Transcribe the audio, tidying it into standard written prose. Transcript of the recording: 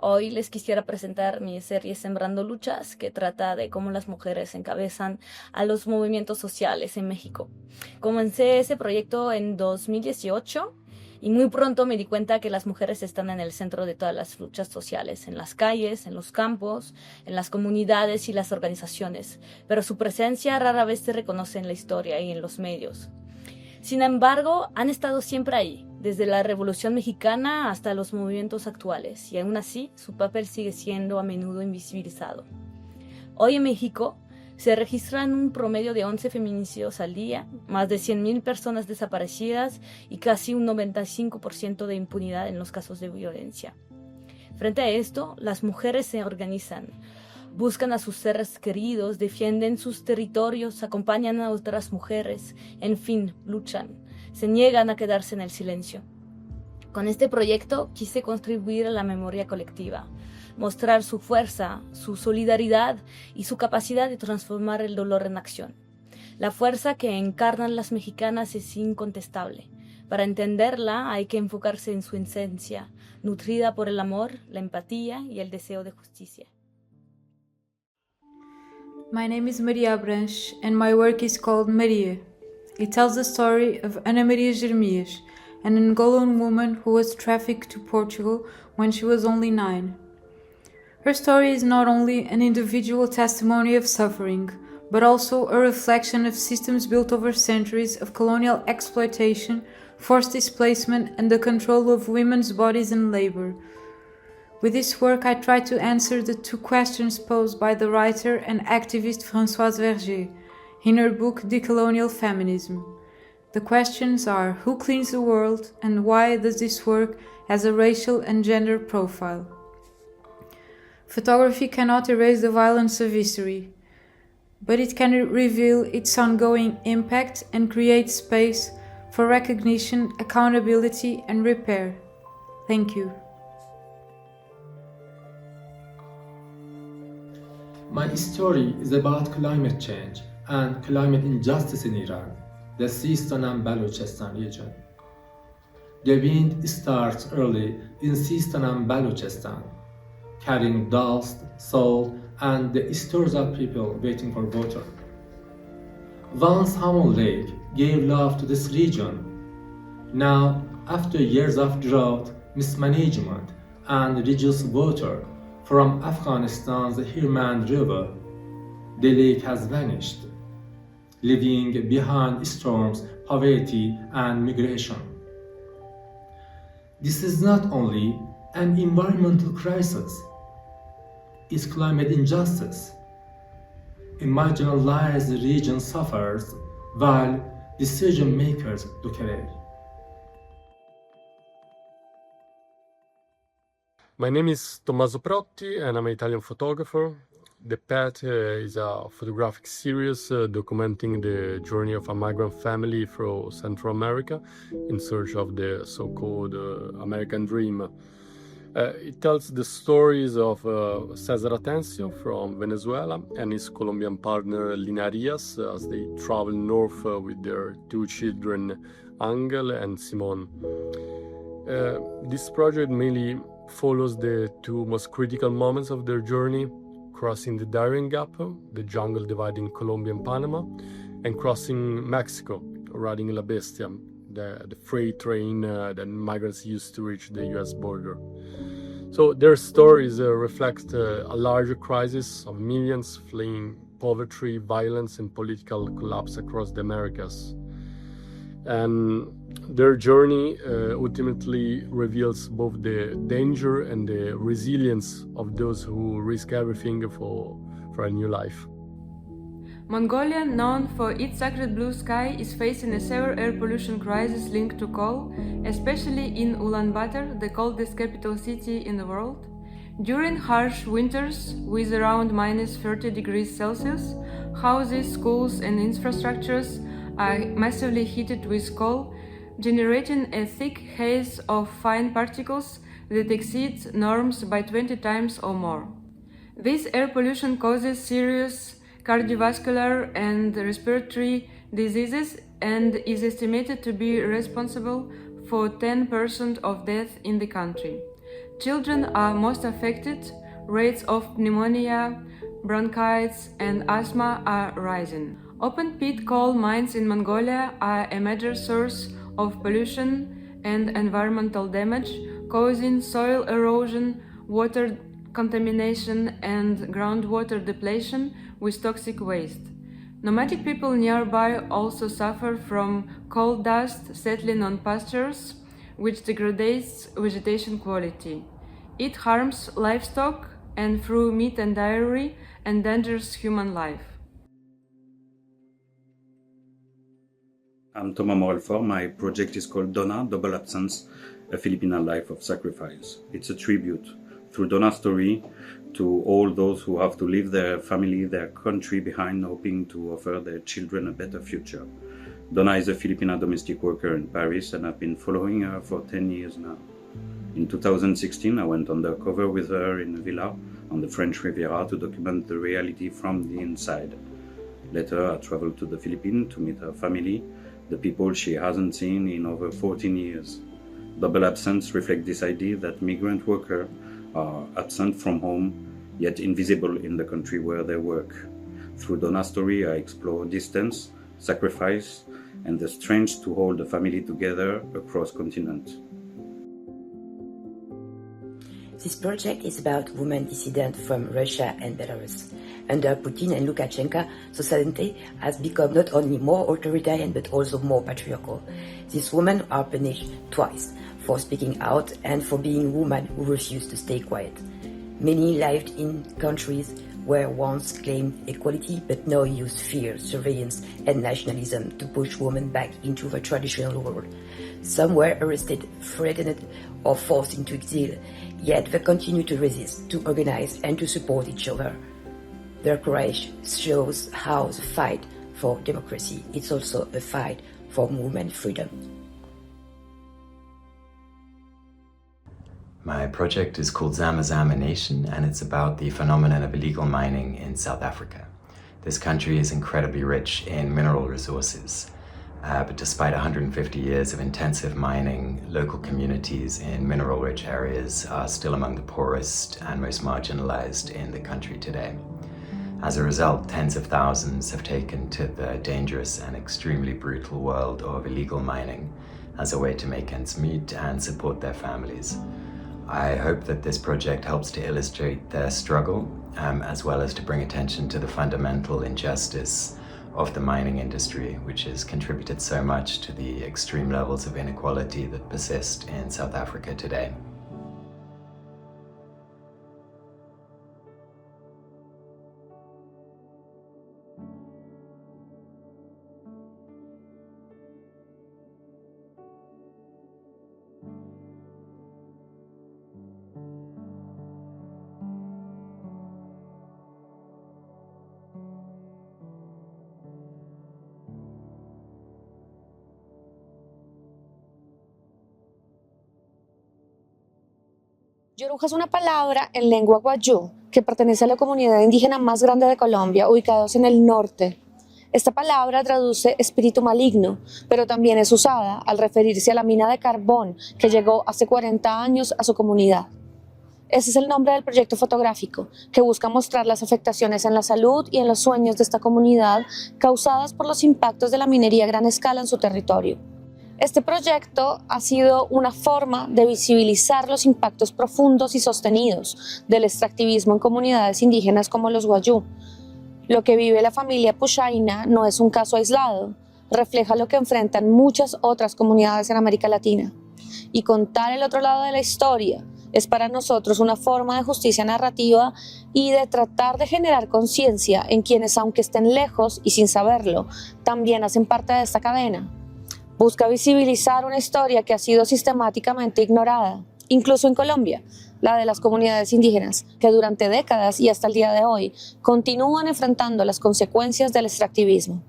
Hoy les quisiera presentar mi serie Sembrando Luchas, que trata de cómo las mujeres encabezan a los movimientos sociales en México. Comencé ese proyecto en 2018 y muy pronto me di cuenta que las mujeres están en el centro de todas las luchas sociales, en las calles, en los campos, en las comunidades y las organizaciones, pero su presencia rara vez se reconoce en la historia y en los medios. Sin embargo, han estado siempre ahí, desde la Revolución Mexicana hasta los movimientos actuales, y aún así su papel sigue siendo a menudo invisibilizado. Hoy en México se registran un promedio de 11 feminicidios al día, más de 100,000 personas desaparecidas y casi un 95% de impunidad en los casos de violencia. Frente a esto, las mujeres se organizan, buscan a sus seres queridos, defienden sus territorios, acompañan a otras mujeres, en fin, luchan, se niegan a quedarse en el silencio. Con este proyecto quise contribuir a la memoria colectiva, mostrar su fuerza, su solidaridad y su capacidad de transformar el dolor en acción. La fuerza que encarnan las mexicanas es incontestable. Para entenderla hay que enfocarse en su esencia, nutrida por el amor, la empatía y el deseo de justicia. My name is Maria Abranches and my work is called Maria. It tells the story of Ana Maria Jeremias, an Angolan woman who was trafficked to Portugal when she was only 9. Her story is not only an individual testimony of suffering, but also a reflection of systems built over centuries of colonial exploitation, forced displacement, and the control of women's bodies and labor. With this work, I try to answer the two questions posed by the writer and activist Françoise Verger in her book Decolonial Feminism. The questions are: who cleans the world, and why does this work has a racial and gender profile? Photography cannot erase the violence of history, but it can reveal its ongoing impact and create space for recognition, accountability, and repair. Thank you. My story is about climate change and climate injustice in Iran, the Sistan and Balochistan region. The wind starts early in Sistan and Balochistan, carrying dust, salt, and the stores of people waiting for water. Once Hamel Lake gave love to this region. Now, after years of drought, mismanagement, and reduced water from Afghanistan's Hirmand River, the lake has vanished, leaving behind storms, poverty, and migration. This is not only an environmental crisis, it's climate injustice. A marginalized region suffers while decision makers look away. My name is Tommaso Protti and I'm an Italian photographer. The Path is a photographic series documenting the journey of a migrant family through Central America in search of the so-called American dream. It tells the stories of Cesar Atencio from Venezuela and his Colombian partner Lina Arias as they travel north with their two children, Angel and Simon. This project mainly follows the two most critical moments of their journey: crossing the Darien Gap, the jungle dividing Colombia and Panama, and crossing Mexico, riding La Bestia, the freight train that migrants used to reach the US border. So their stories reflect a larger crisis of millions fleeing poverty, violence, and political collapse across the Americas. And their journey ultimately reveals both the danger and the resilience of those who risk everything for a new life. Mongolia, known for its sacred blue sky, is facing a severe air pollution crisis linked to coal, especially in Ulaanbaatar, the coldest capital city in the world. During harsh winters, with around minus 30 degrees Celsius, houses, schools, and infrastructures are massively heated with coal, generating a thick haze of fine particles that exceeds norms by 20 times or more. This air pollution causes serious cardiovascular and respiratory diseases and is estimated to be responsible for 10% of death in the country. Children are most affected. Rates of pneumonia, bronchitis, and asthma are rising. Open pit coal mines in Mongolia are a major source of pollution and environmental damage, causing soil erosion, water contamination, and groundwater depletion with toxic waste. Nomadic people nearby also suffer from coal dust settling on pastures, which degrades vegetation quality. It harms livestock and, through meat and dairy, endangers human life. I'm Thomas Morelfort. My project is called Donna, Double Absence, a Filipina life of sacrifice. It's a tribute through Donna's story to all those who have to leave their family, their country behind, hoping to offer their children a better future. Donna is a Filipina domestic worker in Paris, and I've been following her for 10 years now. In 2016, I went undercover with her in a villa on the French Riviera to document the reality from the inside. Later, I traveled to the Philippines to meet her family, the people she hasn't seen in over 14 years. Double absence reflects this idea that migrant workers are absent from home, yet invisible in the country where they work. Through Donna's story, I explore distance, sacrifice, and the strength to hold a family together across continents. This project is about women dissidents from Russia and Belarus. Under Putin and Lukashenko, society has become not only more authoritarian but also more patriarchal. These women are punished twice, for speaking out and for being women who refuse to stay quiet. Many lived in countries where once claimed equality but now use fear, surveillance and nationalism to push women back into the traditional world. Some were arrested, threatened or forced into exile, yet they continue to resist, to organize and to support each other. Their courage shows how the fight for democracy is also a fight for women's freedom. My project is called Zama Zama Nation, and it's about the phenomenon of illegal mining in South Africa. This country is incredibly rich in mineral resources, but despite 150 years of intensive mining, local communities in mineral-rich areas are still among the poorest and most marginalized in the country today. As a result, tens of thousands have taken to the dangerous and extremely brutal world of illegal mining as a way to make ends meet and support their families. I hope that this project helps to illustrate their struggle, as well as to bring attention to the fundamental injustice of the mining industry, which has contributed so much to the extreme levels of inequality that persist in South Africa today. Yoruja es una palabra en lengua guayú que pertenece a la comunidad indígena más grande de Colombia, ubicados en el norte. Esta palabra traduce espíritu maligno, pero también es usada al referirse a la mina de carbón que llegó hace 40 años a su comunidad. Ese es el nombre del proyecto fotográfico, que busca mostrar las afectaciones en la salud y en los sueños de esta comunidad causadas por los impactos de la minería a gran escala en su territorio. Este proyecto ha sido una forma de visibilizar los impactos profundos y sostenidos del extractivismo en comunidades indígenas como los Wayuu. Lo que vive la familia Puchaina no es un caso aislado, refleja lo que enfrentan muchas otras comunidades en América Latina. Y contar el otro lado de la historia es para nosotros una forma de justicia narrativa y de tratar de generar conciencia en quienes, aunque estén lejos y sin saberlo, también hacen parte de esta cadena. Busca visibilizar una historia que ha sido sistemáticamente ignorada, incluso en Colombia, la de las comunidades indígenas, que durante décadas y hasta el día de hoy continúan enfrentando las consecuencias del extractivismo.